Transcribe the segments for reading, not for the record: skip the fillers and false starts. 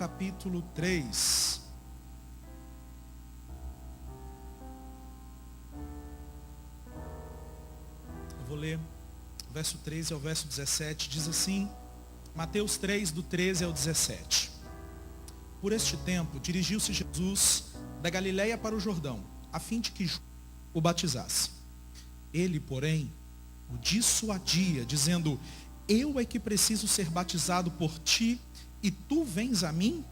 capítulo 3. Eu vou ler o verso 13 ao verso 17. Diz assim, Mateus 3, do 13 ao 17. Por este tempo, dirigiu-se Jesus da Galiléia para o Jordão, a fim de que João o batizasse. Ele, porém, o dissuadia, dizendo, eu é que preciso ser batizado por ti, e tu vens a mim?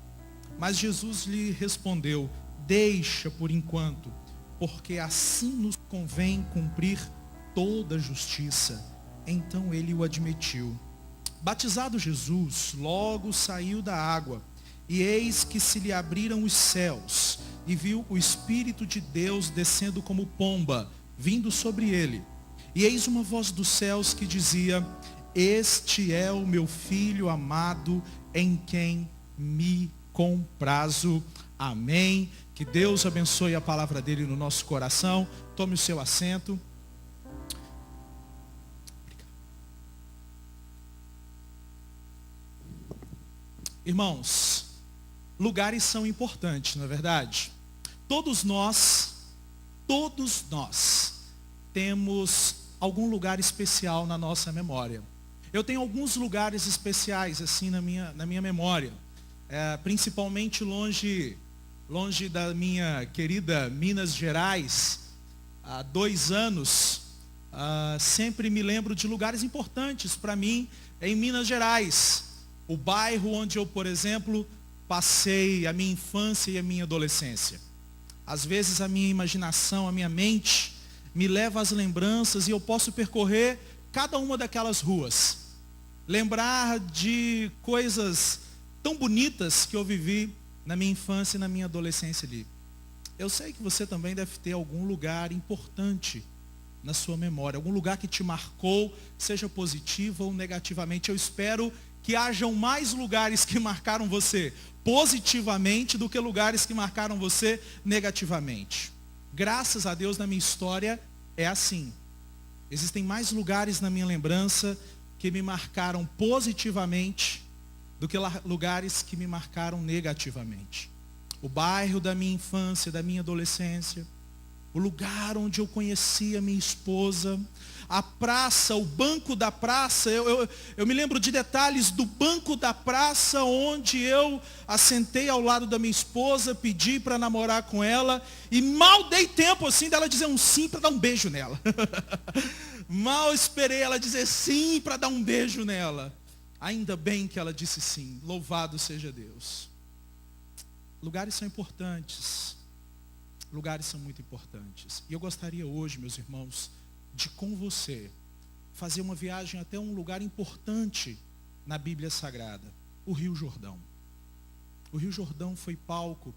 Mas Jesus lhe respondeu, deixa por enquanto, porque assim nos convém cumprir toda a justiça. Então ele o admitiu. Batizado Jesus, logo saiu da água, e eis que se lhe abriram os céus, e viu o Espírito de Deus descendo como pomba, vindo sobre ele. E eis uma voz dos céus que dizia, este é o meu Filho amado, em quem me comprazo. Amém. Que Deus abençoe a palavra dele no nosso coração. Tome o seu assento. Irmãos, lugares são importantes, não é verdade? Todos nós temos algum lugar especial na nossa memória. Eu tenho alguns lugares especiais assim na minha memória, principalmente longe da minha querida Minas Gerais. Há 2 anos, sempre me lembro de lugares importantes para mim em Minas Gerais. O bairro onde eu, por exemplo, passei a minha infância e a minha adolescência. Às vezes a minha imaginação, a minha mente me leva às lembranças e eu posso percorrer cada uma daquelas ruas. Lembrar de coisas tão bonitas que eu vivi na minha infância e na minha adolescência ali. Eu sei que você também deve ter algum lugar importante na sua memória. Algum lugar que te marcou, seja positivo ou negativamente. Eu espero que hajam mais lugares que marcaram você positivamente do que lugares que marcaram você negativamente. Graças a Deus, na minha história é assim. Existem mais lugares na minha lembrança que me marcaram positivamente do que lugares que me marcaram negativamente. O bairro da minha infância, da minha adolescência, o lugar onde eu conheci a minha esposa, a praça, o banco da praça, eu me lembro de detalhes do banco da praça onde eu assentei ao lado da minha esposa, pedi para namorar com ela, e mal dei tempo assim dela dizer um sim para dar um beijo nela. Mal esperei ela dizer sim para dar um beijo nela. Ainda bem que ela disse sim, louvado seja Deus. Lugares são importantes. Lugares são muito importantes. E eu gostaria hoje, meus irmãos, de com você fazer uma viagem até um lugar importante na Bíblia Sagrada, o Rio Jordão. O Rio Jordão foi palco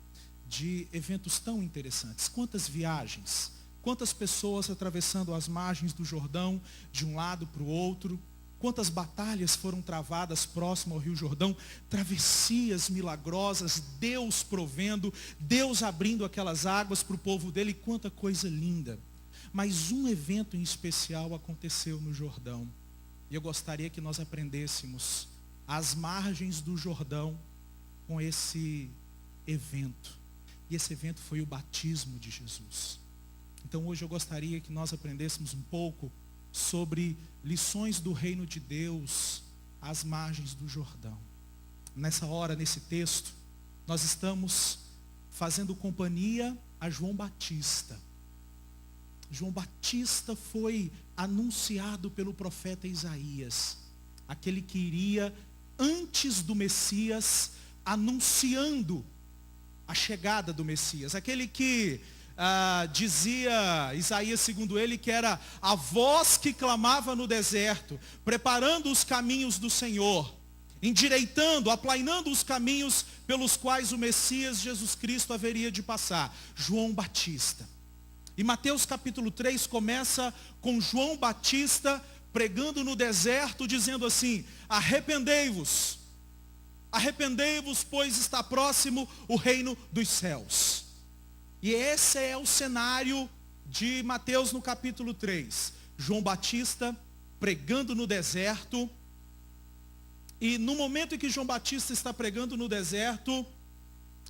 de eventos tão interessantes. Quantas viagens, quantas pessoas atravessando as margens do Jordão de um lado para o outro. Quantas batalhas foram travadas próximo ao Rio Jordão, travessias milagrosas, Deus provendo, Deus abrindo aquelas águas para o povo dele, quanta coisa linda. Mas um evento em especial aconteceu no Jordão, e eu gostaria que nós aprendêssemos as margens do Jordão com esse evento. E esse evento foi o batismo de Jesus. Então hoje eu gostaria que nós aprendêssemos um pouco sobre lições do reino de Deus às margens do Jordão. Nessa hora, nesse texto, nós estamos fazendo companhia a João Batista. João Batista foi anunciado pelo profeta Isaías, aquele que iria antes do Messias, anunciando a chegada do Messias, aquele que dizia Isaías, segundo ele, que era a voz que clamava no deserto, preparando os caminhos do Senhor, endireitando, aplainando os caminhos pelos quais o Messias Jesus Cristo haveria de passar. João Batista. E Mateus capítulo 3 começa com João Batista pregando no deserto, dizendo assim: arrependei-vos, pois está próximo o reino dos céus. E esse é o cenário de Mateus no capítulo 3. João Batista pregando no deserto. E no momento em que João Batista está pregando no deserto,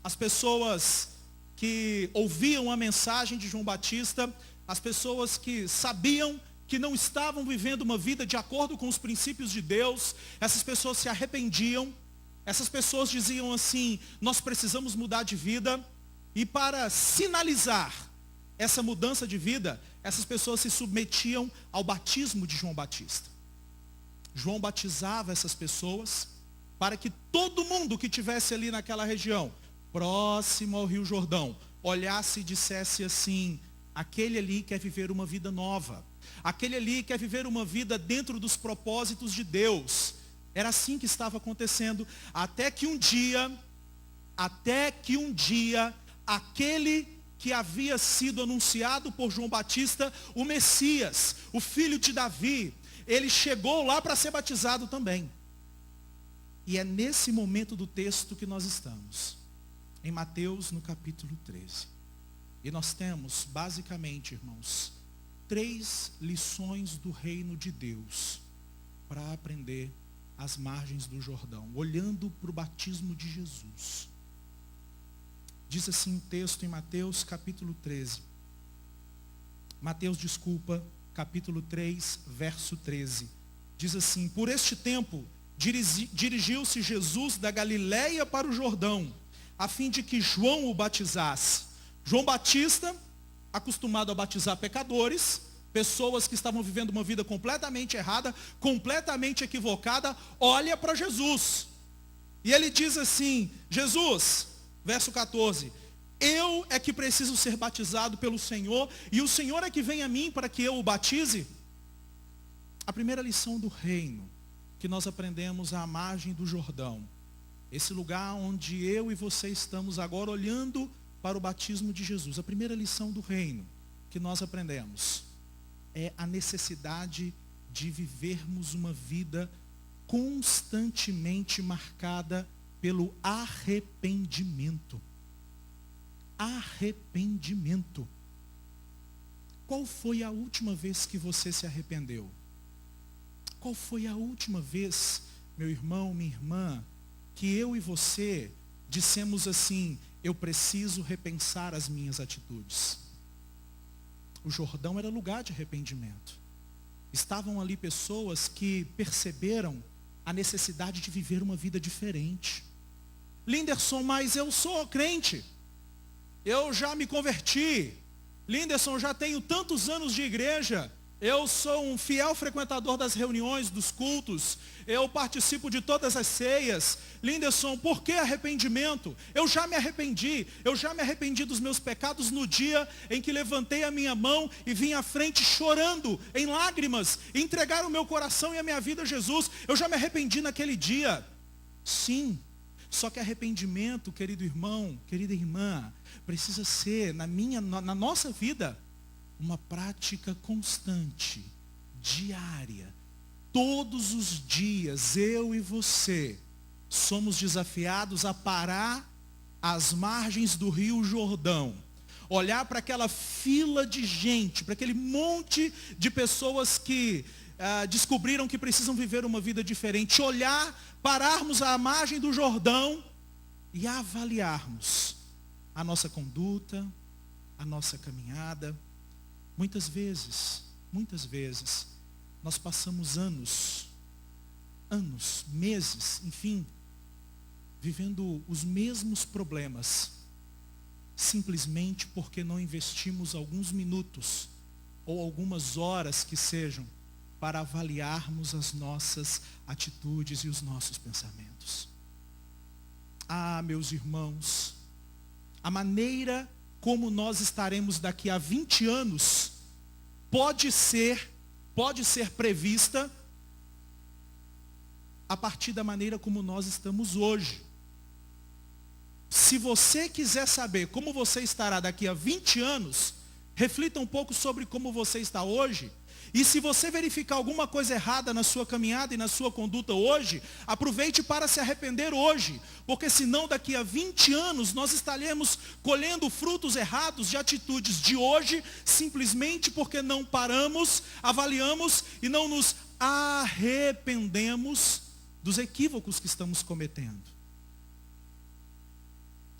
as pessoas que ouviam a mensagem de João Batista, as pessoas que sabiam que não estavam vivendo uma vida de acordo com os princípios de Deus, essas pessoas se arrependiam, essas pessoas diziam assim: nós precisamos mudar de vida. E para sinalizar essa mudança de vida, essas pessoas se submetiam ao batismo de João Batista. João batizava essas pessoas para que todo mundo que estivesse ali naquela região, próximo ao Rio Jordão, olhasse e dissesse assim: aquele ali quer viver uma vida nova. Aquele ali quer viver uma vida dentro dos propósitos de Deus. Era assim que estava acontecendo, até que um dia, aquele que havia sido anunciado por João Batista, o Messias, o filho de Davi, ele chegou lá para ser batizado também. E é nesse momento do texto que nós estamos, em Mateus, no capítulo 13. E nós temos, basicamente, irmãos, 3 lições do reino de Deus para aprender às margens do Jordão, olhando para o batismo de Jesus. Diz assim o texto em Mateus, capítulo 13. Capítulo 3, verso 13. Diz assim: por este tempo, dirigiu-se Jesus da Galiléia para o Jordão, a fim de que João o batizasse. João Batista, acostumado a batizar pecadores, pessoas que estavam vivendo uma vida completamente errada, completamente equivocada, olha para Jesus. E ele diz assim: Jesus, verso 14, eu é que preciso ser batizado pelo Senhor, e o Senhor é que vem a mim para que eu o batize? A primeira lição do reino que nós aprendemos à margem do Jordão, esse lugar onde eu e você estamos agora olhando para o batismo de Jesus. A primeira lição do reino que nós aprendemos é a necessidade de vivermos uma vida constantemente marcada pelo arrependimento. Arrependimento. Qual foi a última vez que você se arrependeu? Qual foi a última vez, meu irmão, minha irmã, que eu e você dissemos assim: eu preciso repensar as minhas atitudes? O Jordão era lugar de arrependimento. Estavam ali pessoas que perceberam a necessidade de viver uma vida diferente. Linderson, mas eu sou crente. Eu já me converti. Linderson, já tenho tantos anos de igreja. Eu sou um fiel frequentador das reuniões, dos cultos. Eu participo de todas as ceias. Linderson, por que arrependimento? Eu já me arrependi. Eu já me arrependi dos meus pecados no dia em que levantei a minha mão e vim à frente chorando, em lágrimas, e entregar o meu coração e a minha vida a Jesus. Eu já me arrependi naquele dia. Sim. Só que arrependimento, querido irmão, querida irmã, precisa ser, na nossa vida, uma prática constante, diária. Todos os dias, eu e você, somos desafiados a parar às margens do Rio Jordão, olhar para aquela fila de gente, para aquele monte de pessoas que descobriram que precisam viver uma vida diferente, pararmos à margem do Jordão e avaliarmos a nossa conduta, a nossa caminhada. Muitas vezes, nós passamos anos, meses, enfim, vivendo os mesmos problemas, simplesmente porque não investimos alguns minutos ou algumas horas que sejam para avaliarmos as nossas atitudes e os nossos pensamentos. Ah, meus irmãos, a maneira como nós estaremos daqui a 20 anos pode ser prevista a partir da maneira como nós estamos hoje. Se você quiser saber como você estará daqui a 20 anos, reflita um pouco sobre como você está hoje. E se você verificar alguma coisa errada na sua caminhada e na sua conduta hoje, aproveite para se arrepender hoje, porque senão daqui a 20 anos nós estaremos colhendo frutos errados de atitudes de hoje, simplesmente porque não paramos, avaliamos e não nos arrependemos dos equívocos que estamos cometendo.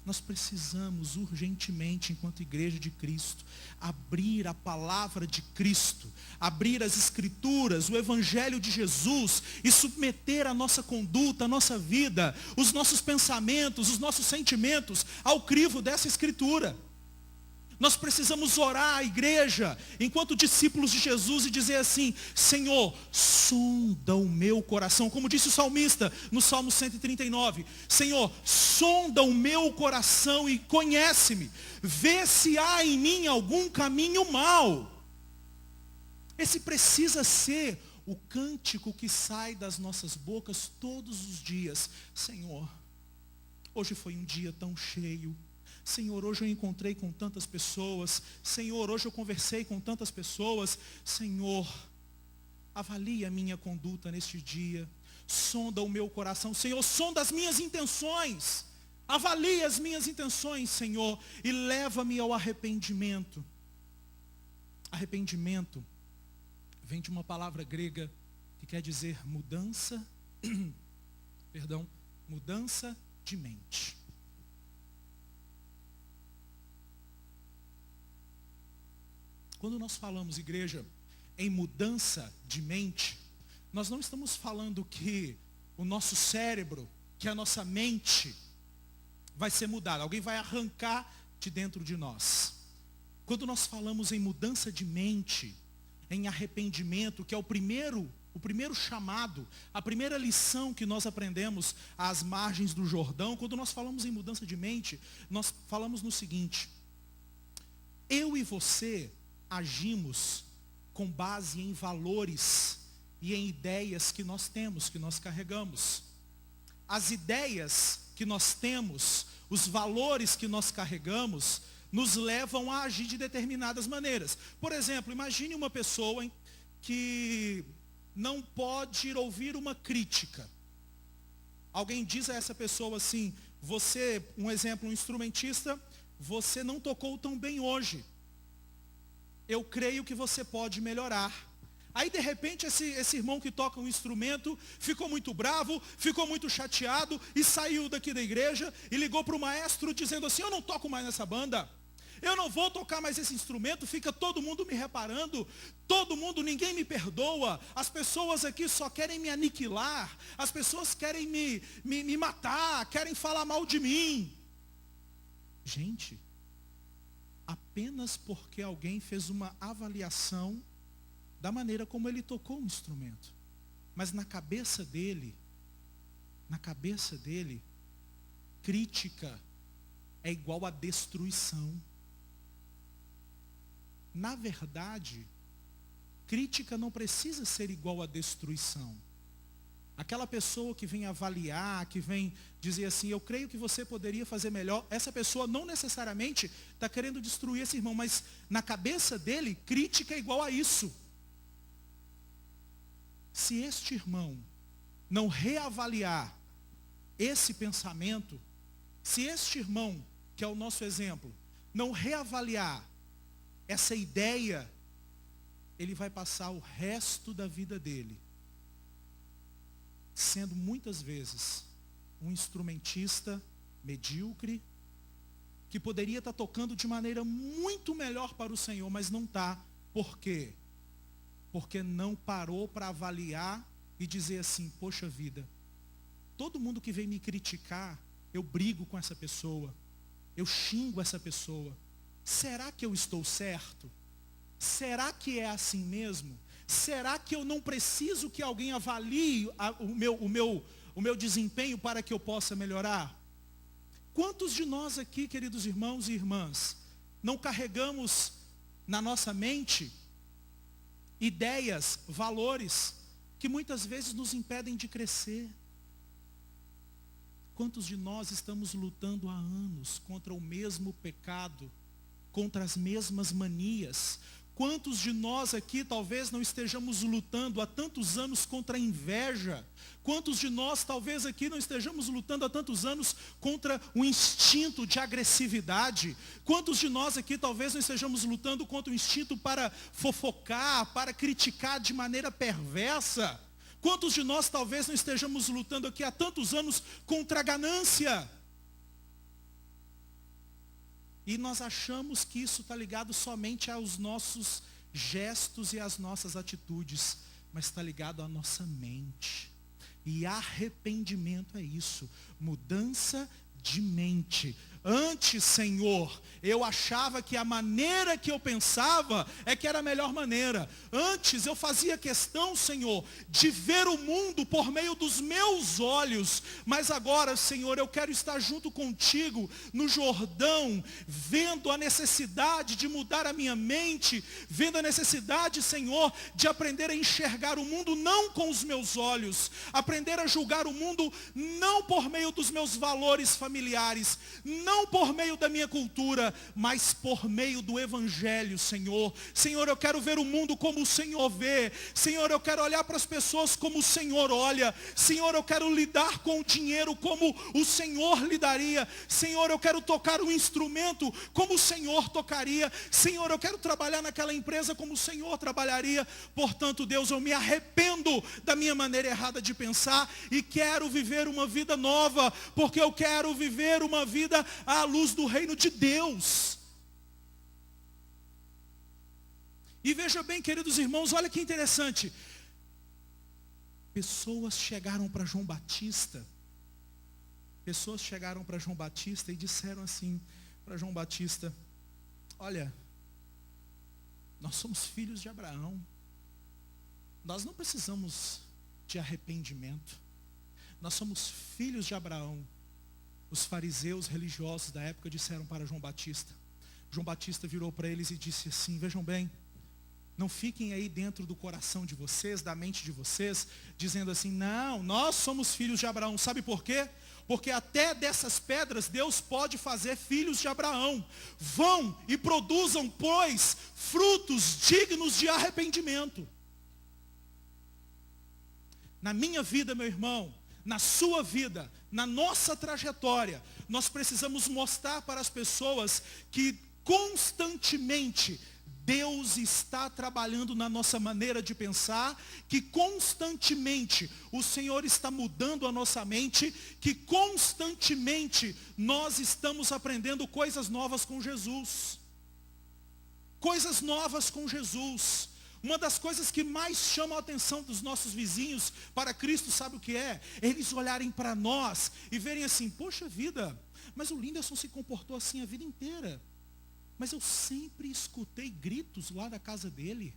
Nós precisamos urgentemente, enquanto igreja de Cristo, abrir a palavra de Cristo, abrir as Escrituras, o Evangelho de Jesus e submeter a nossa conduta, a nossa vida, os nossos pensamentos, os nossos sentimentos ao crivo dessa Escritura. Nós precisamos orar a igreja, enquanto discípulos de Jesus, e dizer assim: Senhor, sonda o meu coração. Como disse o salmista no Salmo 139. Senhor, sonda o meu coração e conhece-me. Vê se há em mim algum caminho mau. Esse precisa ser o cântico que sai das nossas bocas todos os dias. Senhor, hoje foi um dia tão cheio. Senhor, hoje eu encontrei com tantas pessoas. Senhor, hoje eu conversei com tantas pessoas. Senhor, avalie a minha conduta neste dia. Sonda o meu coração. Senhor, sonda as minhas intenções. Avalie as minhas intenções, Senhor, e leva-me ao arrependimento. Arrependimento vem de uma palavra grega que quer dizer mudança, mudança de mente. Quando nós falamos, igreja, em mudança de mente, nós não estamos falando que o nosso cérebro, que a nossa mente vai ser mudada. Alguém vai arrancar de dentro de nós. Quando nós falamos em mudança de mente, em arrependimento, que é o primeiro chamado, a primeira lição que nós aprendemos às margens do Jordão, quando nós falamos em mudança de mente, nós falamos no seguinte: eu e você agimos com base em valores e em ideias que nós temos, que nós carregamos. As ideias que nós temos, os valores que nós carregamos, nos levam a agir de determinadas maneiras. Por exemplo, imagine uma pessoa que não pode ouvir uma crítica. Alguém diz a essa pessoa assim: você, um exemplo, um instrumentista, você não tocou tão bem hoje. Eu creio que você pode melhorar. Aí de repente esse irmão que toca um instrumento ficou muito bravo, ficou muito chateado e saiu daqui da igreja e ligou para o maestro dizendo assim: eu não toco mais nessa banda, eu não vou tocar mais esse instrumento, fica todo mundo me reparando, ninguém me perdoa, as pessoas aqui só querem me aniquilar, as pessoas querem me matar, querem falar mal de mim. Gente, apenas porque alguém fez uma avaliação da maneira como ele tocou o instrumento. Mas na cabeça dele, crítica é igual a destruição. Na verdade, crítica não precisa ser igual a destruição. Aquela pessoa que vem avaliar, que vem dizer assim: eu creio que você poderia fazer melhor, essa pessoa não necessariamente está querendo destruir esse irmão, mas na cabeça dele, crítica é igual a isso. Se este irmão não reavaliar esse pensamento, se este irmão, que é o nosso exemplo, não reavaliar essa ideia, ele vai passar o resto da vida dele sendo muitas vezes um instrumentista medíocre, que poderia estar tocando de maneira muito melhor para o Senhor, mas não está. Por quê? Porque não parou para avaliar e dizer assim: poxa vida, todo mundo que vem me criticar, eu brigo com essa pessoa, eu xingo essa pessoa. Será que eu estou certo? Será que é assim mesmo? Será que eu não preciso que alguém avalie o meu desempenho para que eu possa melhorar? Quantos de nós aqui, queridos irmãos e irmãs, não carregamos na nossa mente ideias, valores, que muitas vezes nos impedem de crescer? Quantos de nós estamos lutando há anos contra o mesmo pecado, contra as mesmas manias? Quantos de nós aqui talvez não estejamos lutando há tantos anos contra a inveja? Quantos de nós talvez aqui não estejamos lutando há tantos anos contra o instinto de agressividade? Quantos de nós aqui talvez não estejamos lutando contra o instinto para fofocar, para criticar de maneira perversa? Quantos de nós talvez não estejamos lutando aqui há tantos anos contra a ganância? E nós achamos que isso está ligado somente aos nossos gestos e às nossas atitudes, mas está ligado à nossa mente. E arrependimento é isso, mudança de mente. Antes, Senhor, eu achava que a maneira que eu pensava é que era a melhor maneira. Antes eu fazia questão, Senhor, de ver o mundo por meio dos meus olhos. Mas agora, Senhor, eu quero estar junto contigo no Jordão, vendo a necessidade de mudar a minha mente, vendo a necessidade, Senhor, de aprender a enxergar o mundo não com os meus olhos, aprender a julgar o mundo não por meio dos meus valores familiares, não por meio da minha cultura, mas por meio do Evangelho, Senhor. Senhor, eu quero ver o mundo como o Senhor vê. Senhor, eu quero olhar para as pessoas como o Senhor olha. Senhor, eu quero lidar com o dinheiro como o Senhor lidaria. Senhor, eu quero tocar um instrumento como o Senhor tocaria. Senhor, eu quero trabalhar naquela empresa como o Senhor trabalharia. Portanto, Deus, eu me arrependo da minha maneira errada de pensar e quero viver uma vida nova, porque eu quero viver uma vida à luz do reino de Deus. E veja bem, queridos irmãos, olha que interessante. Pessoas chegaram para João Batista. Pessoas chegaram para João Batista e disseram assim para João Batista: olha, nós somos filhos de Abraão. Nós não precisamos de arrependimento. Nós somos filhos de Abraão. Os fariseus religiosos da época disseram para João Batista. João Batista virou para eles e disse assim: vejam bem, não fiquem aí dentro do coração de vocês, da mente de vocês, dizendo assim: não, nós somos filhos de Abraão. Sabe por quê? Porque até dessas pedras Deus pode fazer filhos de Abraão. Vão e produzam, pois, frutos dignos de arrependimento. Na minha vida, meu irmão, na sua vida, na nossa trajetória, nós precisamos mostrar para as pessoas que constantemente Deus está trabalhando na nossa maneira de pensar, que constantemente o Senhor está mudando a nossa mente, que constantemente nós estamos aprendendo coisas novas com Jesus. Coisas novas com Jesus. Uma das coisas que mais chama a atenção dos nossos vizinhos para Cristo, sabe o que é? Eles olharem para nós e verem assim: poxa vida, mas o Linderson se comportou assim a vida inteira. Mas eu sempre escutei gritos lá da casa dele.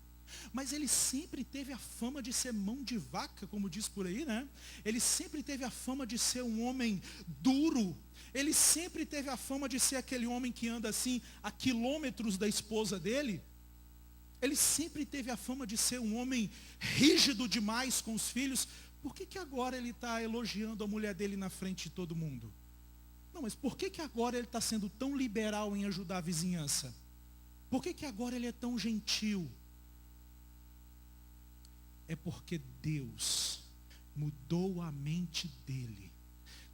Mas ele sempre teve a fama de ser mão de vaca, como diz por aí, né? Ele sempre teve a fama de ser um homem duro. Ele sempre teve a fama de ser aquele homem que anda assim a quilômetros da esposa dele. Ele sempre teve a fama de ser um homem rígido demais com os filhos. Por que agora ele está elogiando a mulher dele na frente de todo mundo? Não, mas por que agora ele está sendo tão liberal em ajudar a vizinhança? Por que agora ele é tão gentil? É porque Deus mudou a mente dele.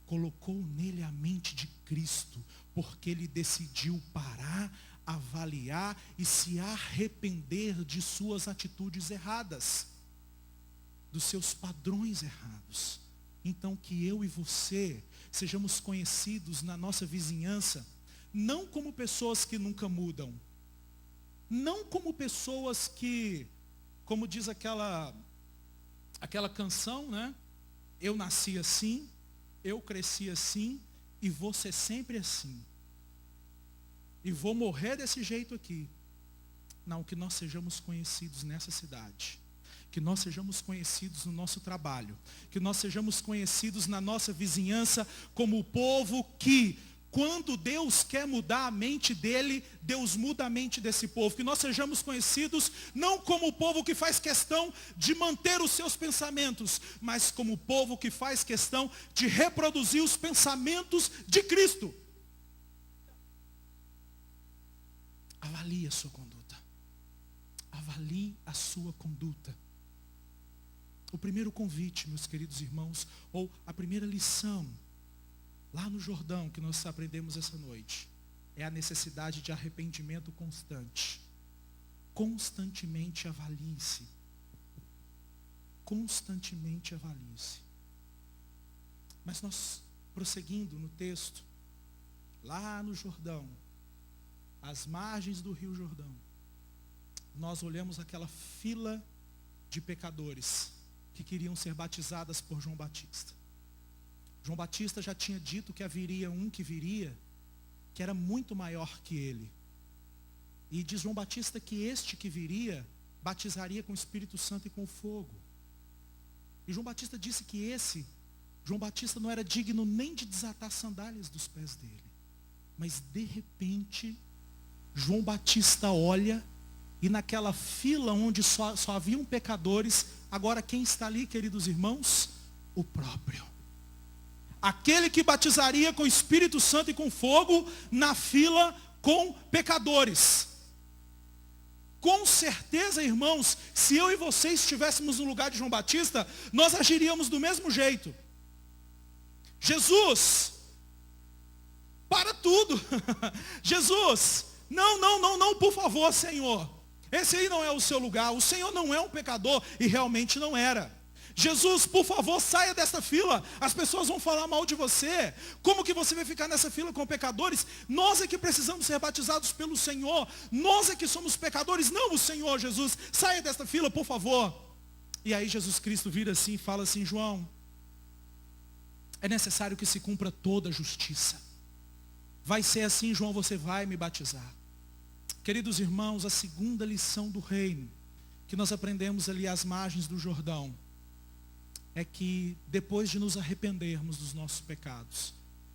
Colocou nele a mente de Cristo. Porque ele decidiu parar, avaliar e se arrepender de suas atitudes erradas, dos seus padrões errados. Então que eu e você sejamos conhecidos na nossa vizinhança, não como pessoas que nunca mudam, não como pessoas que, como diz aquela canção, né? Eu nasci assim, eu cresci assim e vou ser sempre assim. E vou morrer desse jeito aqui. Não, que nós sejamos conhecidos nessa cidade. Que nós sejamos conhecidos no nosso trabalho. Que nós sejamos conhecidos na nossa vizinhança como o povo que, quando Deus quer mudar a mente dele, Deus muda a mente desse povo. Que nós sejamos conhecidos não como o povo que faz questão de manter os seus pensamentos, mas como o povo que faz questão de reproduzir os pensamentos de Cristo. Avalie a sua conduta. Avalie a sua conduta. O primeiro convite, meus queridos irmãos, ou a primeira lição, lá no Jordão, que nós aprendemos essa noite, é a necessidade de arrependimento constante. Constantemente avalie-se. constantemente avalie-se. Mas nós, prosseguindo no texto, lá no Jordão, às margens do Rio Jordão, nós olhamos aquela fila de pecadores que queriam ser batizadas por João Batista. João Batista já tinha dito que haveria um que viria, que era muito maior que ele. E diz João Batista que este que viria, batizaria com o Espírito Santo e com fogo. E João Batista disse que João Batista não era digno nem de desatar as sandálias dos pés dele. Mas de repente, João Batista olha, e naquela fila onde só haviam pecadores, agora quem está ali, queridos irmãos? O próprio. Aquele que batizaria com o Espírito Santo e com fogo, na fila com pecadores. Com certeza, irmãos, se eu e vocês estivéssemos no lugar de João Batista, nós agiríamos do mesmo jeito. Jesus, para tudo. Jesus, não, por favor, Senhor. Esse aí não é o seu lugar. O Senhor não é um pecador, e realmente não era. Jesus, por favor, saia dessa fila. As pessoas vão falar mal de você. Como que você vai ficar nessa fila com pecadores? Nós é que precisamos ser batizados pelo Senhor. Nós é que somos pecadores, não o Senhor. Jesus, saia dessa fila, por favor. E aí Jesus Cristo vira assim e fala assim: João, é necessário que se cumpra toda a justiça. Vai ser assim, João, você vai me batizar. Queridos irmãos, a segunda lição do reino, que nós aprendemos ali às margens do Jordão, é que depois de nos arrependermos dos nossos pecados,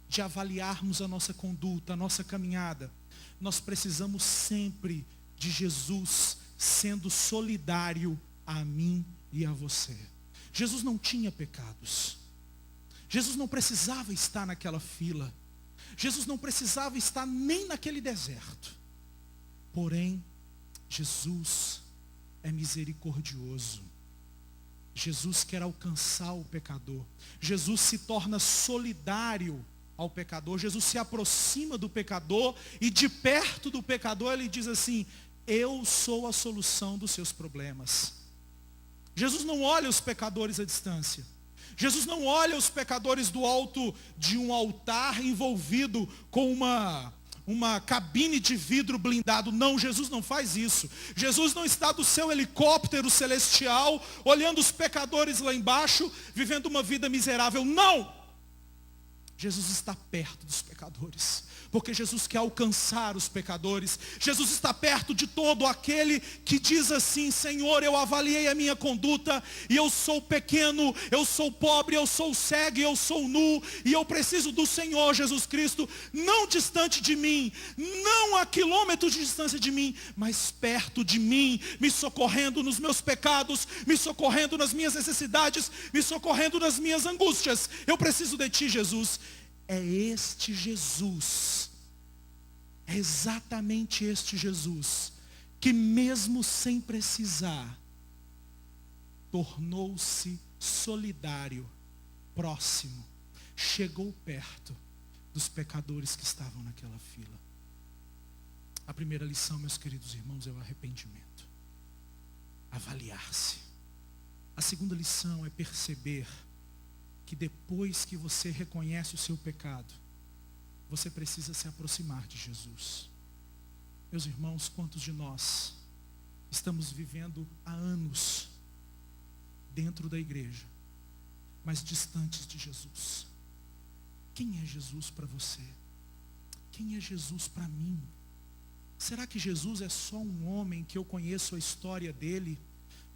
de avaliarmos a nossa conduta, a nossa caminhada, nós precisamos sempre de Jesus sendo solidário a mim e a você. Jesus não tinha pecados. Jesus não precisava estar naquela fila. Jesus não precisava estar nem naquele deserto. Porém, Jesus é misericordioso. Jesus quer alcançar o pecador. Jesus se torna solidário ao pecador. Jesus se aproxima do pecador e de perto do pecador ele diz assim: eu sou a solução dos seus problemas. Jesus não olha os pecadores à distância. Jesus não olha os pecadores do alto de um altar envolvido com uma cabine de vidro blindado. Não, Jesus não faz isso. Jesus não está do seu helicóptero celestial, olhando os pecadores lá embaixo, vivendo uma vida miserável. Não! Jesus está perto dos pecadores, porque Jesus quer alcançar os pecadores. Jesus está perto de todo aquele que diz assim: Senhor, eu avaliei a minha conduta, e eu sou pequeno, eu sou pobre, eu sou cego, eu sou nu, e eu preciso do Senhor Jesus Cristo, não distante de mim, não a quilômetros de distância de mim, mas perto de mim, me socorrendo nos meus pecados, me socorrendo nas minhas necessidades, me socorrendo nas minhas angústias. Eu preciso de ti, Jesus. É este Jesus, é exatamente este Jesus, que mesmo sem precisar, tornou-se solidário, próximo, chegou perto dos pecadores que estavam naquela fila. A primeira lição, meus queridos irmãos, é o arrependimento, avaliar-se. A segunda lição é perceber que depois que você reconhece o seu pecado, você precisa se aproximar de Jesus. Meus irmãos, quantos de nós estamos vivendo há anos dentro da igreja, mas distantes de Jesus? Quem é Jesus para você? Quem é Jesus para mim? Será que Jesus é só um homem que eu conheço a história dele?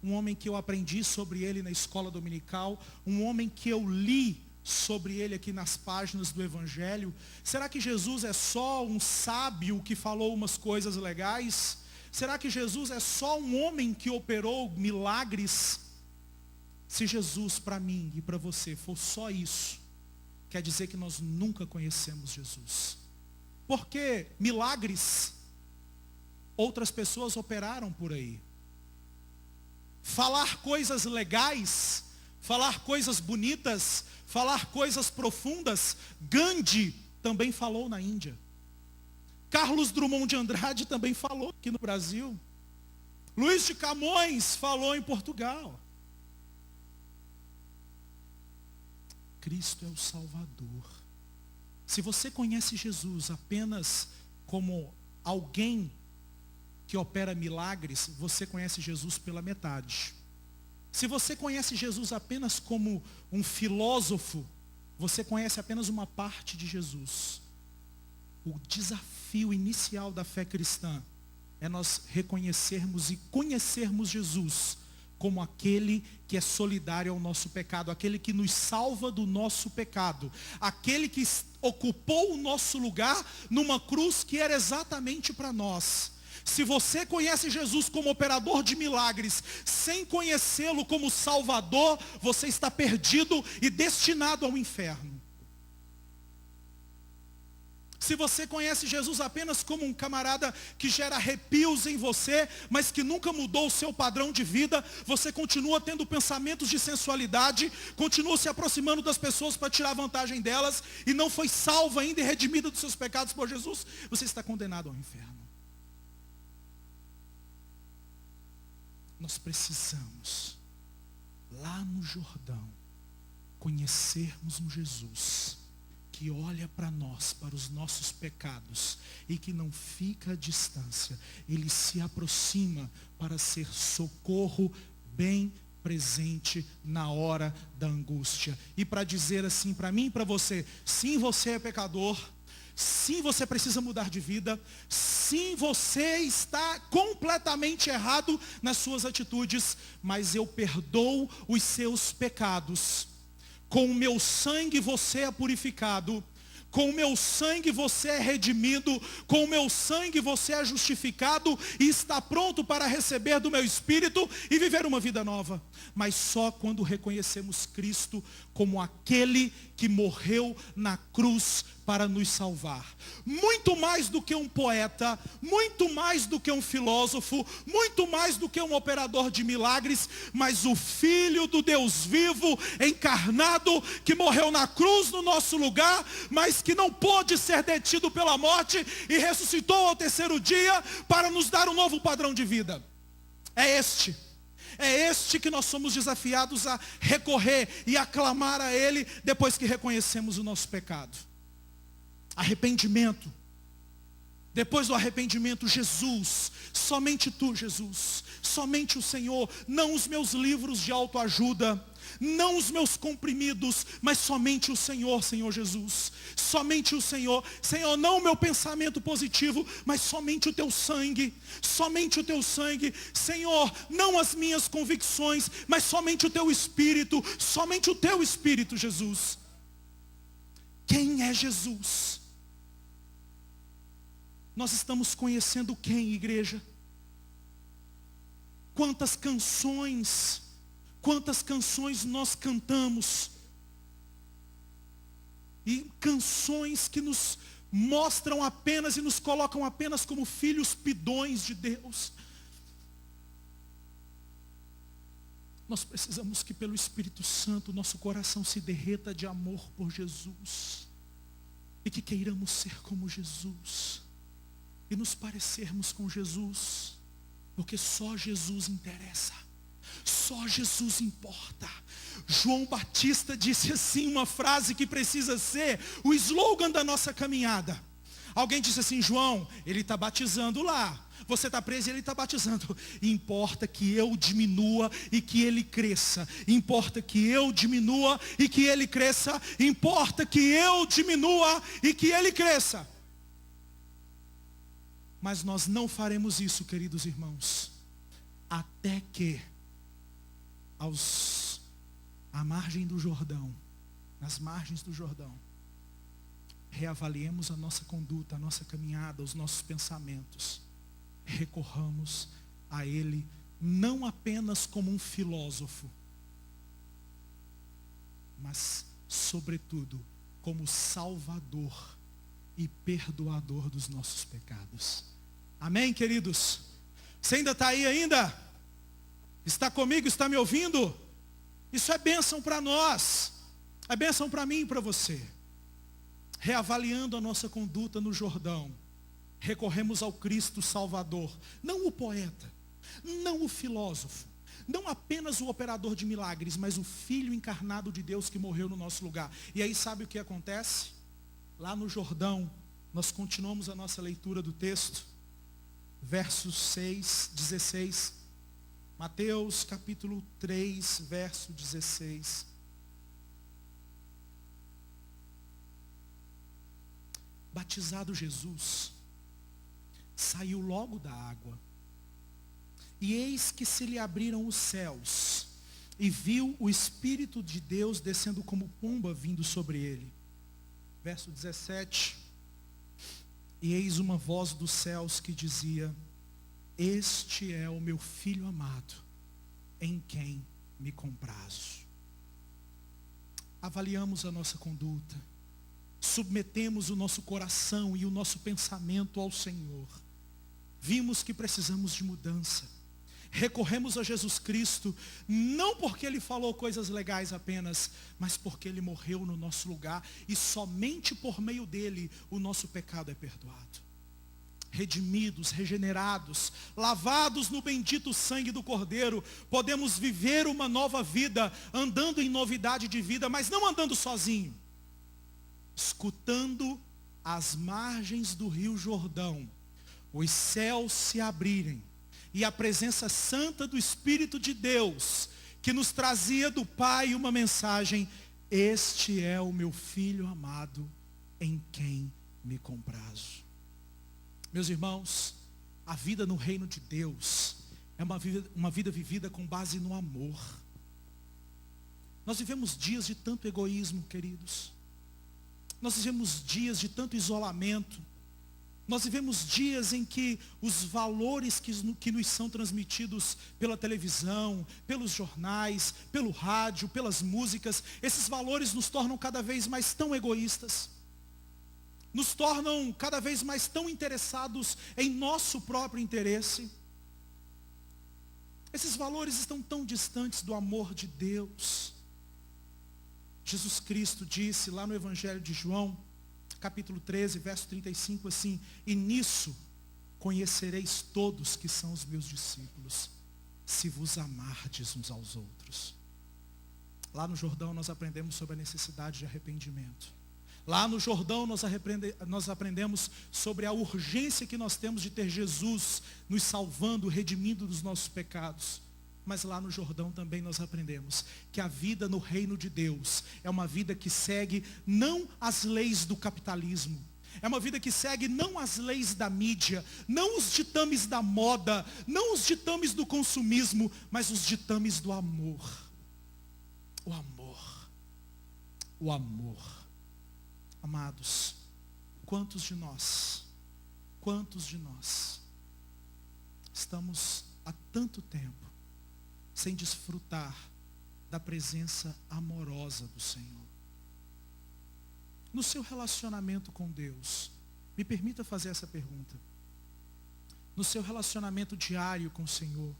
Um homem que eu aprendi sobre ele na escola dominical, um homem que eu li sobre ele aqui nas páginas do Evangelho? Será que Jesus é só um sábio que falou umas coisas legais? Será que Jesus é só um homem que operou milagres? Se Jesus para mim e para você for só isso, quer dizer que nós nunca conhecemos Jesus. Porque milagres outras pessoas operaram por aí. Falar coisas legais, falar coisas bonitas, falar coisas profundas, Gandhi também falou na Índia. Carlos Drummond de Andrade também falou aqui no Brasil. Luís de Camões falou em Portugal. Cristo é o Salvador. Se você conhece Jesus apenas como alguém que opera milagres, você conhece Jesus pela metade. Se você conhece Jesus apenas como um filósofo, você conhece apenas uma parte de Jesus. O desafio inicial da fé cristã é nós reconhecermos e conhecermos Jesus como aquele que é solidário ao nosso pecado, aquele que nos salva do nosso pecado, aquele que ocupou o nosso lugar numa cruz que era exatamente para nós. Se você conhece Jesus como operador de milagres, sem conhecê-lo como Salvador, você está perdido e destinado ao inferno. Se você conhece Jesus apenas como um camarada que gera arrepios em você, mas que nunca mudou o seu padrão de vida, você continua tendo pensamentos de sensualidade, continua se aproximando das pessoas para tirar vantagem delas, e não foi salvo ainda e redimida dos seus pecados por Jesus, você está condenado ao inferno. Nós precisamos, lá no Jordão, conhecermos um Jesus que olha para nós, para os nossos pecados, e que não fica à distância. Ele se aproxima para ser socorro bem presente na hora da angústia. E para dizer assim para mim e para você, sim, você é pecador. Sim, você precisa mudar de vida. Sim, você está completamente errado nas suas atitudes, mas eu perdoo os seus pecados. Com o meu sangue você é purificado. Com o meu sangue você é redimido. Com o meu sangue você é justificado e está pronto para receber do meu Espírito e viver uma vida nova. Mas só quando reconhecemos Cristo como aquele que morreu na cruz para nos salvar. Muito mais do que um poeta, muito mais do que um filósofo, muito mais do que um operador de milagres, mas o Filho do Deus vivo, encarnado, que morreu na cruz no nosso lugar, mas que não pôde ser detido pela morte e ressuscitou ao terceiro dia para nos dar um novo padrão de vida. É este que nós somos desafiados a recorrer e a clamar a Ele depois que reconhecemos o nosso pecado. Arrependimento. Depois do arrependimento, Jesus, somente Tu, Jesus, somente o Senhor, não os meus livros de autoajuda, não os meus comprimidos, mas somente o Senhor, Senhor Jesus, somente o Senhor, Senhor, não o meu pensamento positivo, mas somente o Teu sangue, Senhor, não as minhas convicções, mas somente o Teu Espírito, somente o Teu Espírito, Jesus. Quem é Jesus? Nós estamos conhecendo quem, igreja? Quantas canções nós cantamos. E canções que nos mostram apenas e nos colocam apenas como filhos pidões de Deus. Nós precisamos que pelo Espírito Santo nosso coração se derreta de amor por Jesus. E que queiramos ser como Jesus. E nos parecermos com Jesus, porque só Jesus interessa, só Jesus importa. João Batista disse assim, uma frase que precisa ser o slogan da nossa caminhada. Alguém disse assim, João, ele está batizando lá, você está preso e ele está batizando. Importa que eu diminua e que ele cresça. Importa que eu diminua e que ele cresça. Importa que eu diminua e que ele cresça. Mas nós não faremos isso, queridos irmãos, até que à margem do Jordão, nas margens do Jordão, reavaliemos a nossa conduta, a nossa caminhada, os nossos pensamentos, recorramos a Ele não apenas como um filósofo, mas sobretudo como Salvador e perdoador dos nossos pecados. Amém, queridos? Você ainda está aí ainda? Está comigo? Está me ouvindo? Isso é bênção para nós. É bênção para mim e para você. Reavaliando a nossa conduta no Jordão, recorremos ao Cristo Salvador. Não o poeta, não o filósofo, não apenas o operador de milagres, mas o Filho encarnado de Deus que morreu no nosso lugar. E aí sabe o que acontece? Lá no Jordão, nós continuamos a nossa leitura do texto, versos 6, 16. Mateus capítulo 3, verso 16. Batizado Jesus, saiu logo da água, e eis que se lhe abriram os céus, e viu o Espírito de Deus descendo como pomba vindo sobre ele. Verso 17. E eis uma voz dos céus que dizia: este é o meu Filho amado, em quem me comprazo. Avaliamos a nossa conduta, submetemos o nosso coração e o nosso pensamento ao Senhor. Vimos que precisamos de mudança. Recorremos a Jesus Cristo, não porque Ele falou coisas legais apenas, mas porque Ele morreu no nosso lugar, e somente por meio dEle o nosso pecado é perdoado. Redimidos, regenerados, lavados no bendito sangue do Cordeiro, podemos viver uma nova vida, andando em novidade de vida, mas não andando sozinho. Escutando as margens do rio Jordão, os céus se abrirem, e a presença santa do Espírito de Deus, que nos trazia do Pai uma mensagem: este é o meu Filho amado, em quem me comprazo. Meus irmãos, a vida no reino de Deus é uma vida vivida com base no amor. Nós vivemos dias de tanto egoísmo, queridos. Nós vivemos dias de tanto isolamento. Nós vivemos dias em que os valores que nos são transmitidos pela televisão, pelos jornais, pelo rádio, pelas músicas, esses valores nos tornam cada vez mais tão egoístas. Nos tornam cada vez mais tão interessados em nosso próprio interesse. Esses valores estão tão distantes do amor de Deus. Jesus Cristo disse lá no Evangelho de João, capítulo 13, verso 35, assim: e nisso conhecereis todos que são os meus discípulos, se vos amardes uns aos outros. Lá no Jordão nós aprendemos sobre a necessidade de arrependimento. Lá no Jordão nós aprendemos sobre a urgência que nós temos de ter Jesus nos salvando, redimindo dos nossos pecados. Mas lá no Jordão também nós aprendemos que a vida no reino de Deus é uma vida que segue não as leis do capitalismo. É uma vida que segue não as leis da mídia, não os ditames da moda, não os ditames do consumismo, mas os ditames do amor. O amor. O amor. Amados, quantos de nós estamos há tanto tempo sem desfrutar da presença amorosa do Senhor? No seu relacionamento com Deus, me permita fazer essa pergunta. No seu relacionamento diário com o Senhor,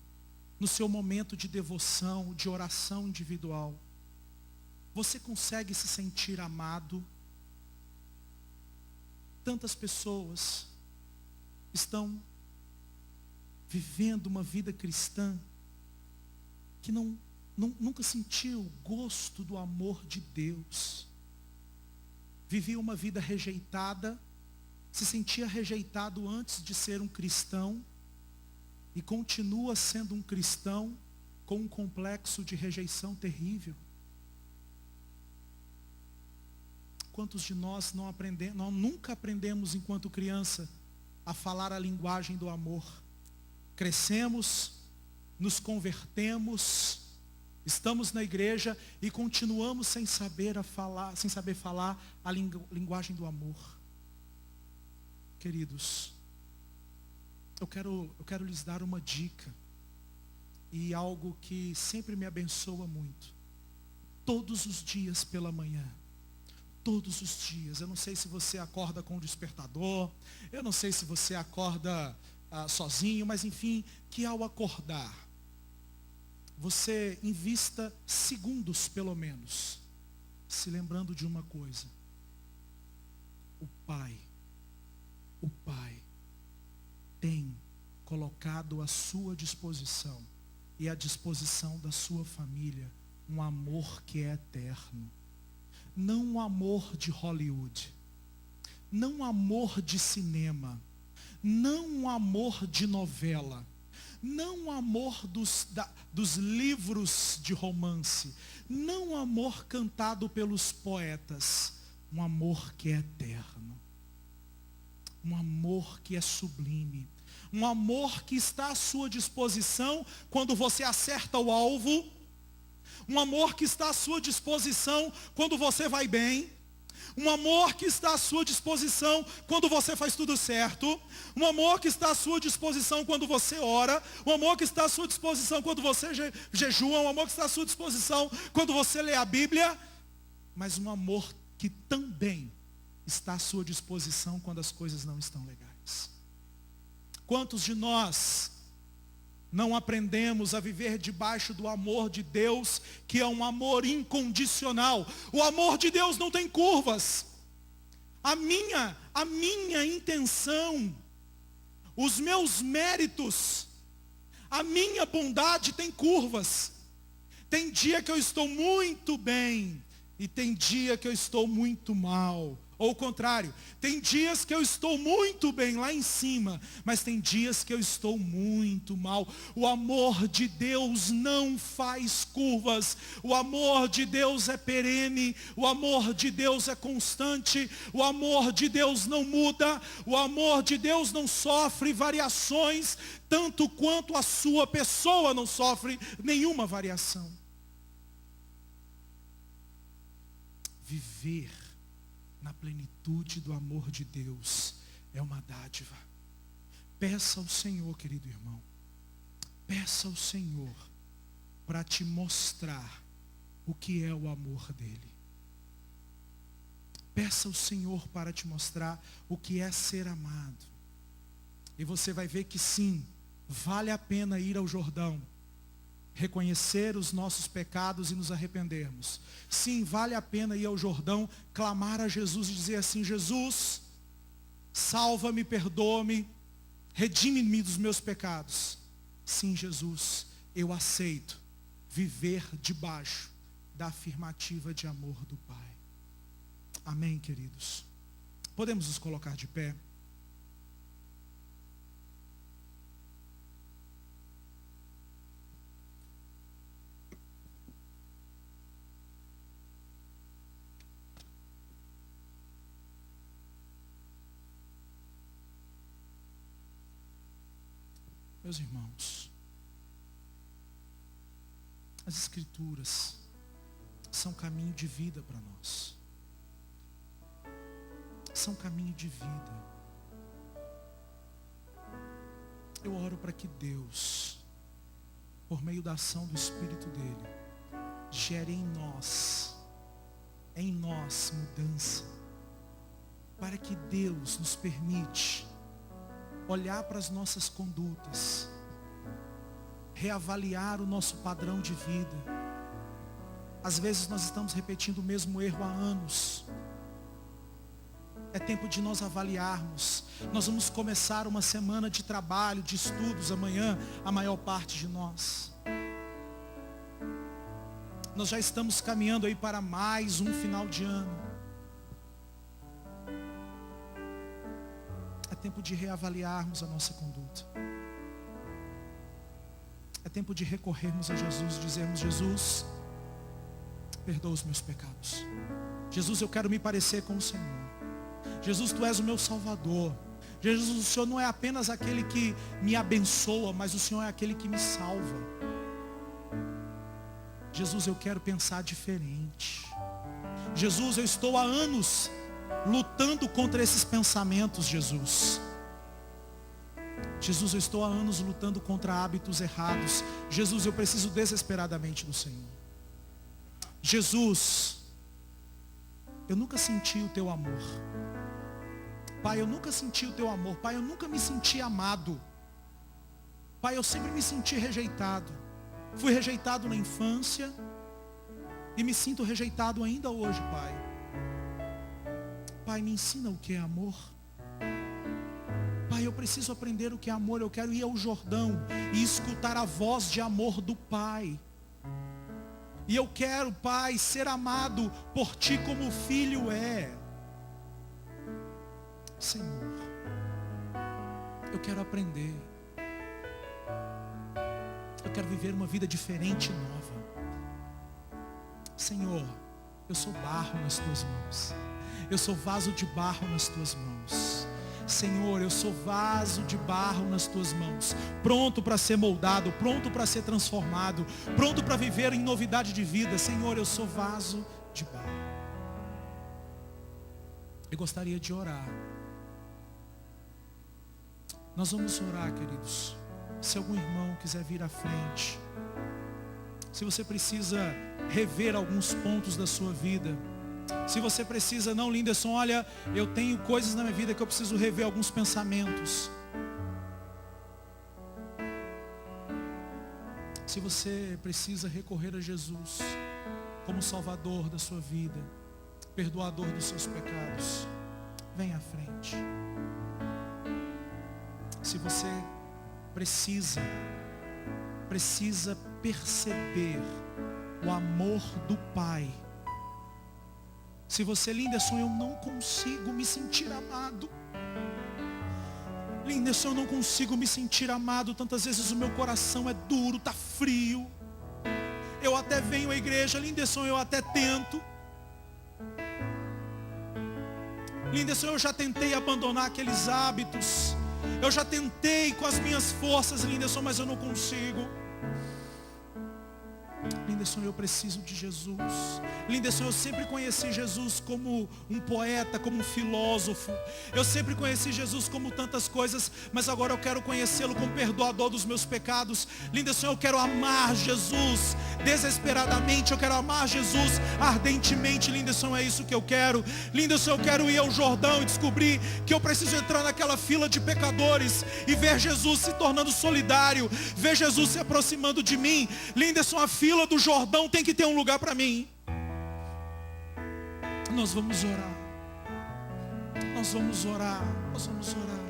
no seu momento de devoção, de oração individual, você consegue se sentir amado? Tantas pessoas estão vivendo uma vida cristã que nunca sentiu o gosto do amor de Deus. Vivia uma vida rejeitada, se sentia rejeitado antes de ser um cristão, e continua sendo um cristão com um complexo de rejeição terrível. Quantos de nós nós nunca aprendemos enquanto criança a falar a linguagem do amor? Crescemos, nos convertemos, estamos na igreja e continuamos sem saber falar a linguagem do amor. Queridos, eu quero lhes dar uma dica e algo que sempre me abençoa muito. Todos os dias pela manhã, todos os dias, eu não sei se você acorda com o despertador, eu não sei se você acorda sozinho, mas enfim, que ao acordar, você invista segundos pelo menos, se lembrando de uma coisa: o Pai tem colocado à sua disposição e à disposição da sua família um amor que é eterno. Não um amor de Hollywood, não um amor de cinema, não um amor de novela, não um amor dos livros de romance, não um amor cantado pelos poetas, um amor que é eterno, um amor que é sublime, um amor que está à sua disposição quando você acerta o alvo, um amor que está à sua disposição quando você vai bem, um amor que está à sua disposição quando você faz tudo certo, um amor que está à sua disposição quando você ora, um amor que está à sua disposição quando você jejua, um amor que está à sua disposição quando você lê a Bíblia, mas um amor que também está à sua disposição quando as coisas não estão legais. Quantos de nós não aprendemos a viver debaixo do amor de Deus, que é um amor incondicional? O amor de Deus não tem curvas. A minha intenção, os meus méritos, a minha bondade tem curvas. Tem dia que eu estou muito bem e tem dia que eu estou muito mal. Ou o contrário, tem dias que eu estou muito bem lá em cima, mas tem dias que eu estou muito mal. O amor de Deus não faz curvas. O amor de Deus é perene. O amor de Deus é constante. O amor de Deus não muda. O amor de Deus não sofre variações, tanto quanto a sua pessoa não sofre nenhuma variação. Viver na plenitude do amor de Deus é uma dádiva. Peça ao Senhor, querido irmão, peça ao Senhor para te mostrar o que é o amor dele. Peça ao Senhor para te mostrar o que é ser amado. E você vai ver que sim, vale a pena ir ao Jordão, reconhecer os nossos pecados e nos arrependermos. Sim, vale a pena ir ao Jordão, clamar a Jesus e dizer assim: Jesus, salva-me, perdoa-me, redime-me dos meus pecados. Sim, Jesus, eu aceito viver debaixo da afirmativa de amor do Pai. Amém, queridos? Podemos nos colocar de pé? Meus irmãos, as Escrituras são caminho de vida para nós. São caminho de vida. Eu oro para que Deus, por meio da ação do Espírito dele, gere em nós mudança, para que Deus nos permite olhar para as nossas condutas, reavaliar o nosso padrão de vida. Às vezes nós estamos repetindo o mesmo erro há anos. É tempo de nós avaliarmos. Nós vamos começar uma semana de trabalho, de estudos amanhã, a maior parte de nós. Nós já estamos caminhando aí para mais um final de ano. É tempo de reavaliarmos a nossa conduta. É tempo de recorrermos a Jesus e dizermos: Jesus, perdoa os meus pecados. Jesus, eu quero me parecer com o Senhor. Jesus, Tu és o meu Salvador. Jesus, o Senhor não é apenas aquele que me abençoa, mas o Senhor é aquele que me salva. Jesus, eu quero pensar diferente. Jesus, eu estou há anos lutando contra esses pensamentos, Jesus. Jesus, eu estou há anos lutando contra hábitos errados. Jesus, eu preciso desesperadamente do Senhor. Jesus, eu nunca senti o Teu amor. Pai, eu nunca senti o Teu amor. Pai, eu nunca me senti amado. Pai, eu sempre me senti rejeitado. Fui rejeitado na infância e me sinto rejeitado ainda hoje, Pai. Pai, me ensina o que é amor. Pai, eu preciso aprender o que é amor. Eu quero ir ao Jordão e escutar a voz de amor do Pai. E eu quero, Pai, ser amado por Ti como o filho é. Senhor, eu quero aprender. Eu quero viver uma vida diferente e nova. Senhor, eu sou barro nas Tuas mãos. Eu sou vaso de barro nas Tuas mãos. Senhor, eu sou vaso de barro nas Tuas mãos, pronto para ser moldado, pronto para ser transformado, pronto para viver em novidade de vida. Senhor, eu sou vaso de barro. Eu gostaria de orar. Nós vamos orar, queridos. Se algum irmão quiser vir à frente, se você precisa rever alguns pontos da sua vida, se você precisa, não, Linderson, olha, eu tenho coisas na minha vida que eu preciso rever alguns pensamentos. Se você precisa recorrer a Jesus como Salvador da sua vida, perdoador dos seus pecados, vem à frente. Se você precisa perceber o amor do Pai. Se você, Linderson, eu não consigo me sentir amado. Linderson, eu não consigo me sentir amado. Tantas vezes o meu coração é duro, está frio. Eu até venho à igreja, Linderson, eu até tento. Linderson, eu já tentei abandonar aqueles hábitos. Eu já tentei com as minhas forças, Linderson, mas eu não consigo. Linderson, eu preciso de Jesus. Linderson, eu sempre conheci Jesus como um poeta, como um filósofo. Eu sempre conheci Jesus como tantas coisas, mas agora eu quero conhecê-lo como perdoador dos meus pecados. Linderson, eu quero amar Jesus desesperadamente. Eu quero amar Jesus ardentemente. Linderson, é isso que eu quero. Linderson, eu quero ir ao Jordão e descobrir que eu preciso entrar naquela fila de pecadores e ver Jesus se tornando solidário, ver Jesus se aproximando de mim. Linderson, a fila do Jordão tem que ter um lugar para mim. Nós vamos orar. Nós vamos orar. Nós vamos orar.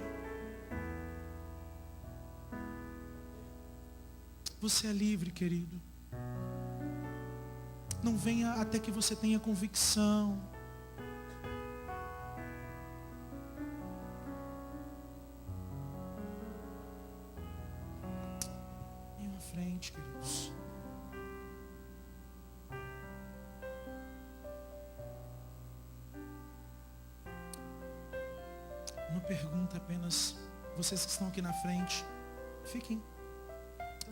Você é livre, querido. Não venha até que você tenha convicção. Venha à frente, queridos. Uma pergunta apenas. Vocês que estão aqui na frente, fiquem.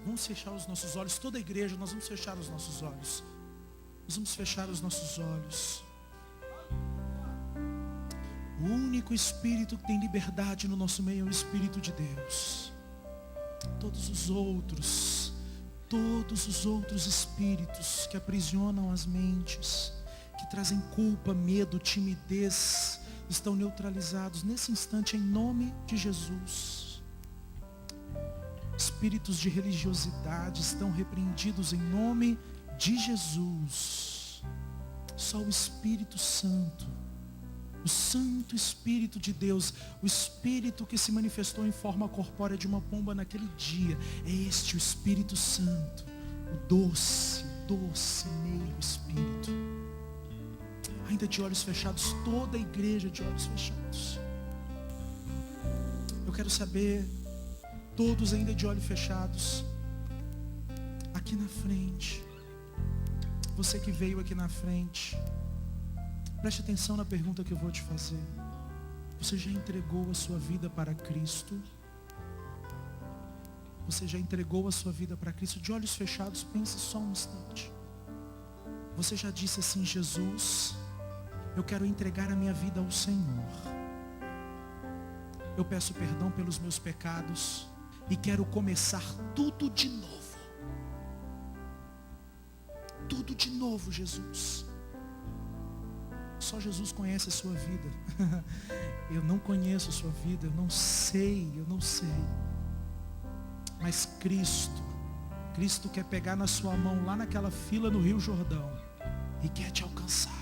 Vamos fechar os nossos olhos. Toda a igreja, nós vamos fechar os nossos olhos. Nós vamos fechar os nossos olhos. O único Espírito que tem liberdade no nosso meio é o Espírito de Deus. Todos os outros espíritos que aprisionam as mentes, que trazem culpa, medo, timidez, estão neutralizados nesse instante em nome de Jesus. Espíritos de religiosidade estão repreendidos em nome de Jesus. Só o Espírito Santo, o Santo Espírito de Deus, o Espírito que se manifestou em forma corpórea de uma pomba naquele dia, é este o Espírito Santo, o doce meio Espírito. Ainda de olhos fechados, toda a igreja de olhos fechados. Eu quero saber, todos ainda de olhos fechados, aqui na frente, você que veio aqui na frente, preste atenção na pergunta que eu vou te fazer. Você já entregou a sua vida para Cristo? Você já entregou a sua vida para Cristo? De olhos fechados, pense só um instante. Você já disse assim: Jesus, eu quero entregar a minha vida ao Senhor. Eu peço perdão pelos meus pecados e quero começar tudo de novo. Tudo de novo, Jesus. Só Jesus conhece a sua vida. Eu não conheço a sua vida, eu não sei. Mas Cristo quer pegar na sua mão lá naquela fila no Rio Jordão e quer te alcançar.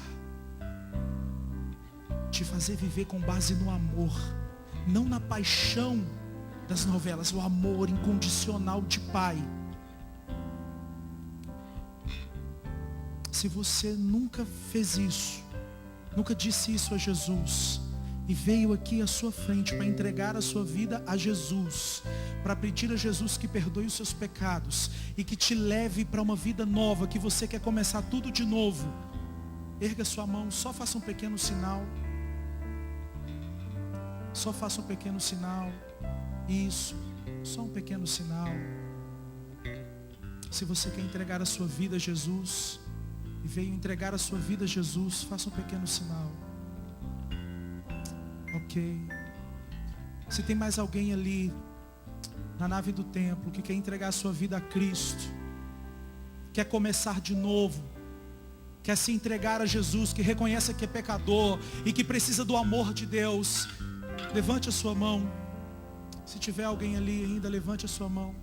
Te fazer viver com base no amor, não na paixão das novelas, o amor incondicional de pai. Se você nunca fez isso, nunca disse isso a Jesus, e veio aqui à sua frente para entregar a sua vida a Jesus, para pedir a Jesus que perdoe os seus pecados e que te leve para uma vida nova, que você quer começar tudo de novo, erga sua mão, só faça um pequeno sinal. Só faça um pequeno sinal. Isso, só um pequeno sinal. Se você quer entregar a sua vida a Jesus, e veio entregar a sua vida a Jesus, faça um pequeno sinal. Ok. Se tem mais alguém ali na nave do templo que quer entregar a sua vida a Cristo, quer começar de novo, quer se entregar a Jesus, que reconhece que é pecador e que precisa do amor de Deus, levante a sua mão. Se tiver alguém ali ainda, levante a sua mão.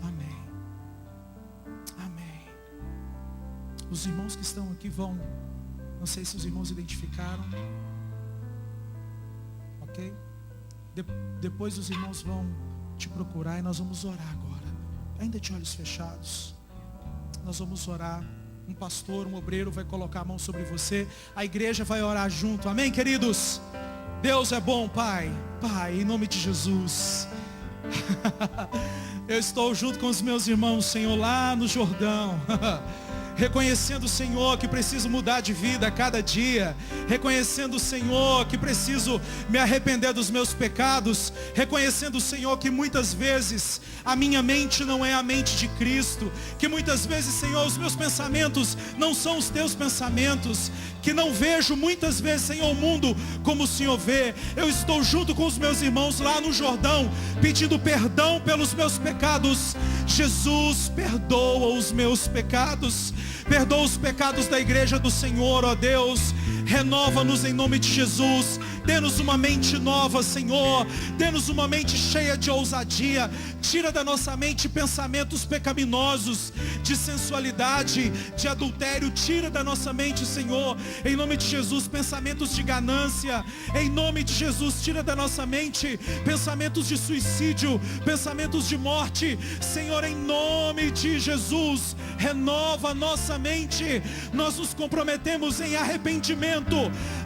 Amém. Amém. Os irmãos que estão aqui vão, não sei se os irmãos identificaram. Ok? Depois os irmãos vão te procurar e nós vamos orar agora. Ainda de olhos fechados. Nós vamos orar. Um pastor, um obreiro vai colocar a mão sobre você. A igreja vai orar junto. Amém, queridos? Deus é bom, Pai. Pai, em nome de Jesus. Eu estou junto com os meus irmãos, Senhor, lá no Jordão. Reconhecendo, Senhor, que preciso mudar de vida a cada dia. Reconhecendo, Senhor, que preciso me arrepender dos meus pecados. Reconhecendo, Senhor, que muitas vezes a minha mente não é a mente de Cristo. Que muitas vezes, Senhor, os meus pensamentos não são os teus pensamentos. Que não vejo muitas vezes, Senhor, o mundo como o Senhor vê. Eu estou junto com os meus irmãos lá no Jordão, pedindo perdão pelos meus pecados. Jesus, perdoa os meus pecados. Perdoa os pecados da igreja do Senhor, ó Deus. Renova-nos em nome de Jesus. Dê-nos uma mente nova, Senhor. Dê-nos uma mente cheia de ousadia. Tira da nossa mente pensamentos pecaminosos, de sensualidade, de adultério. Tira da nossa mente, Senhor, em nome de Jesus, pensamentos de ganância. Em nome de Jesus, tira da nossa mente pensamentos de suicídio, pensamentos de morte. Senhor, em nome de Jesus, renova a nossa mente. Nós nos comprometemos em arrependimento.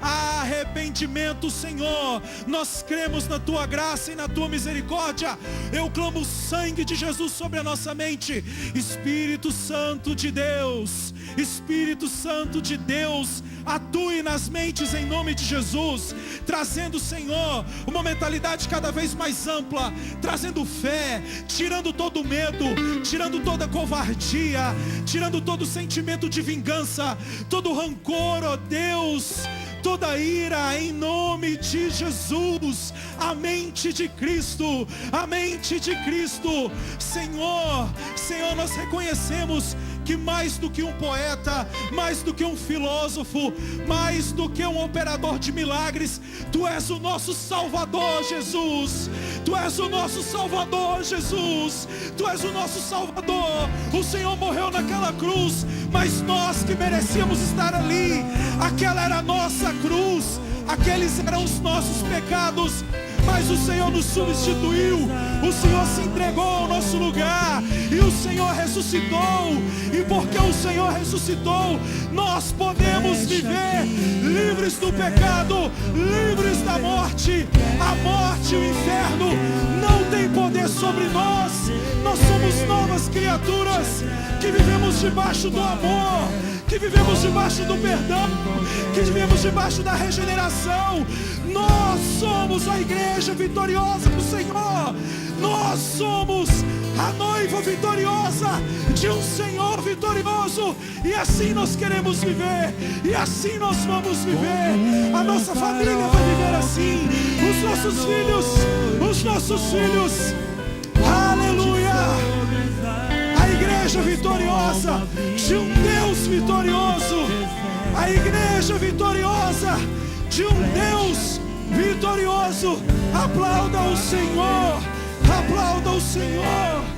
Arrependimento, Senhor. Nós cremos na Tua graça e na Tua misericórdia. Eu clamo o sangue de Jesus sobre a nossa mente. Espírito Santo de Deus, Espírito Santo de Deus, atue nas mentes em nome de Jesus, trazendo, Senhor, uma mentalidade cada vez mais ampla, trazendo fé, tirando todo medo, tirando toda covardia, tirando todo sentimento de vingança, todo rancor, ó Deus, toda ira, em nome de Jesus. A mente de Cristo, a mente de Cristo. Senhor, Senhor, nós reconhecemos que mais do que um poeta, mais do que um filósofo, mais do que um operador de milagres, Tu és o nosso Salvador, Jesus. Tu és o nosso Salvador, Jesus. Tu és o nosso Salvador. O Senhor morreu naquela cruz, mas nós que merecíamos estar ali, aquela era a nossa cruz, aqueles eram os nossos pecados, mas o Senhor nos substituiu. O Senhor se entregou ao nosso lugar e o Senhor ressuscitou. E porque o Senhor ressuscitou, nós podemos viver livres do pecado, livres da morte. A morte e o inferno não tem poder sobre nós. Nós somos novas criaturas que vivemos debaixo do amor, que vivemos debaixo do perdão, que vivemos debaixo da regeneração. Nós somos a igreja vitoriosa do Senhor. Nós somos a noiva vitoriosa de um Senhor vitorioso. E assim nós queremos viver, e assim nós vamos viver. A nossa família vai viver assim, os nossos filhos. Aleluia! A igreja vitoriosa de um Deus vitorioso. A igreja vitoriosa de um Deus vitorioso. Aplauda o Senhor. Aplauda o Senhor.